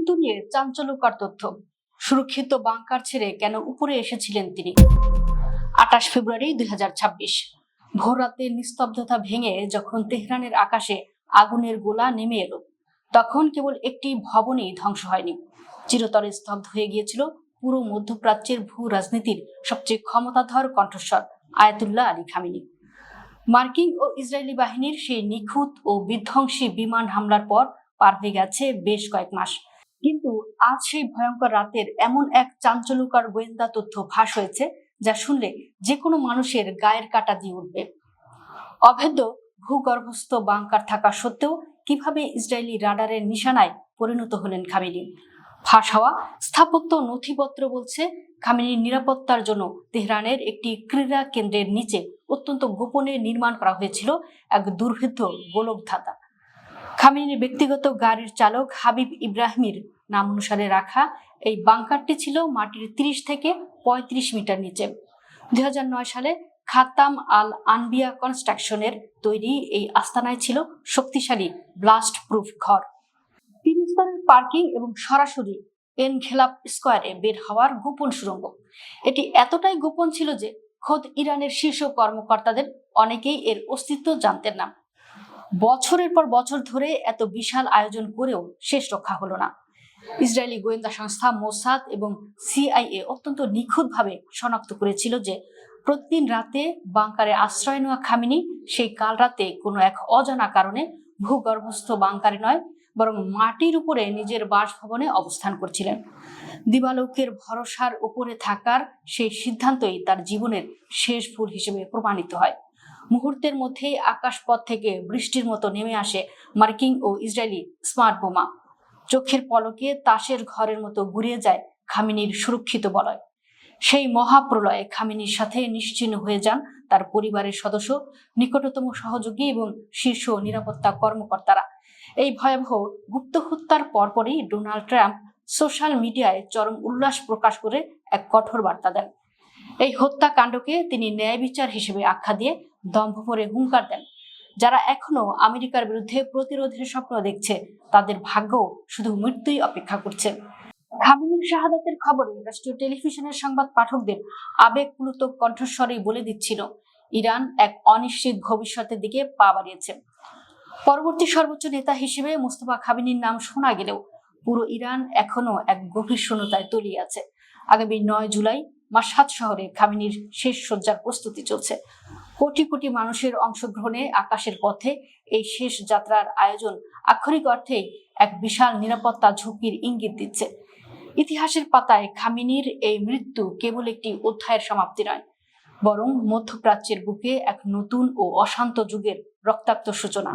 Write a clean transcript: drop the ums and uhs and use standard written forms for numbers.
মৃত্যু নিয়ে চাঞ্চল্যকর তথ্য। সুরক্ষিত বাংকার ছেড়ে কেন উপরে এসেছিলেন তিনি? 28 ফেব্রুয়ারি 2026 ভোররাতে নিস্তব্ধতা ভেঙে যখন তেহরানের আকাশে আগুনের গোলা নেমে এলো, তখন কেবল একটি ভবনই ধ্বংস হয়নি, চিরতরে স্তব্ধ হয়ে গিয়েছিল পুরো মধ্যপ্রাচ্যের ভূ রাজনীতির সবচেয়ে ক্ষমতাধর কণ্ঠস্বর আয়াতুল্লাহ আলী খামেনি। মার্কিন ও ইসরায়েলি বাহিনীর সেই নিখুঁত ও বিধ্বংসী বিমান হামলার পর পার হয়ে গেছে বেশ কয়েক মাস, কিন্তু আজ সেই ভয়ঙ্কর রাতের এমন এক চাঞ্চল্যকর গোয়েন্দা তথ্য ফাঁস হয়েছে যা শুনলে যে কোনো মানুষের গায়ের কাঁটা দিয়ে উঠবে। অভেদ্য ভূগর্ভস্থ বাংকার থাকা সত্ত্বেও কিভাবে ইসরায়েলি রাডারের নিশানায় পরিণত হলেন খামেনি? ফাঁস হওয়া স্থাপত্য নথিপত্র বলছে খামেনির নিরাপত্তার জন্য তেহরানের একটি ক্রীড়া কেন্দ্রের নিচে অত্যন্ত গোপনে নির্মাণ করা হয়েছিল এক দুর্ভেদ্য গোলকধাতা। খামেনির ব্যক্তিগত গাড়ির চালক হাবিব ইব্রাহিমের নাম অনুসারে রাখা এই বাংকারটি ছিল মাটির 30 থেকে 35 মিটার নিচে। 2009 সালে খাতাম আল আনবিয়া কনস্ট্রাকশনের তৈরি এই আস্তানায় ছিল শক্তিশালী ব্লাস্ট প্রুফ ঘর, 3 স্তরের পার্কিং এবং সরাসরি এনঘেলাপ স্কোয়ারে বের হওয়ার গোপন সুড়ঙ্গ। এটি এতটাই গোপন ছিল যে খোদ ইরানের শীর্ষ কর্মকর্তাদের অনেকেই এর অস্তিত্ব জানতেন না। বছরের পর বছর ধরে এত বিশাল আয়োজন করেও শেষ রক্ষা হলো না। ইসরায়েলি গোয়েন্দা সংস্থা মোসাদ এবং সিআইএ অত্যন্ত নিখুঁতভাবে শনাক্ত করেছিল যে প্রতিদিন রাতে বাংকারে আশ্রয় নেওয়া খামেনি সেই কাল রাতে কোনো এক অজানা কারণে ভূগর্ভস্থ বাংকারে নয়, বরং মাটির উপরে নিজের বাসভবনে অবস্থান করছিলেন। দিবালোকের ভরসার উপরে থাকার সেই সিদ্ধান্তই তার জীবনের শেষ ভুল হিসেবে প্রমাণিত হয়। মুহূর্তের মধ্যেই আকাশপথ থেকে বৃষ্টির মতো নেমে আসে মার্কিন ও ইসরায়েলি স্মার্ট বোমা। চোখের পলকে তাসের ঘরের মতো গুড়িয়ে যায় খামেনির সুরক্ষিত বলয়। সেই মহাপ্রলয়ে খামেনির সাথে নিশ্চিহ্ন হয়ে যান তার পরিবারের সদস্য, নিকটতম সহযোগী এবং শীর্ষ নিরাপত্তা কর্মকর্তারা। এই ভয়াবহ গুপ্ত হত্যার পরপরই ডোনাল্ড ট্রাম্প সোশ্যাল মিডিয়ায় চরম উল্লাস প্রকাশ করে এক কঠোর বার্তা দেন। এই হত্যাকাণ্ডকে তিনি ন্যায় বিচার হিসেবে আখ্যা দিয়ে দম্ভ ভরে হুঙ্কার দেন, যারা এখনো আমেরিকার বিরুদ্ধে প্রতিরোধের স্বপ্ন দেখছে তাদের ভাগ্য শুধু মৃত্যুই অপেক্ষা করছে। খামেনির শাহাদাতের খবরে রাষ্ট্রীয় টেলিভিশনের সংবাদ পাঠকদের আবেগপ্লুত কণ্ঠস্বরেই বলে দিচ্ছিল ইরান এক অনিশ্চিত ভবিষ্যতের দিকে পা বাড়িয়েছে। পরবর্তী সর্বোচ্চ নেতা হিসেবে মোস্তফা খামেনির নাম শোনা গেলেও পুরো ইরান এখনো এক গভীর শূন্যতায় তলিয়ে আছে। আগামী 9 জুলাই মাশহাদ শহরে খামেনির শেষ সজ্জার প্রস্তুতি চলছে। কোটি কোটি মানুষের অংশগ্রহণে আকাশের পথে এই শেষ যাত্রার আয়োজন আক্ষরিক অর্থেই এক বিশাল নিরাপত্তা ঝুঁকির ইঙ্গিত দিচ্ছে। ইতিহাসের পাতায় খামেনির এই মৃত্যু কেবল একটি অধ্যায়ের সমাপ্তি নয়, বরং মধ্যপ্রাচ্যের বুকে এক নতুন ও অশান্ত যুগের রক্তাক্ত সূচনা।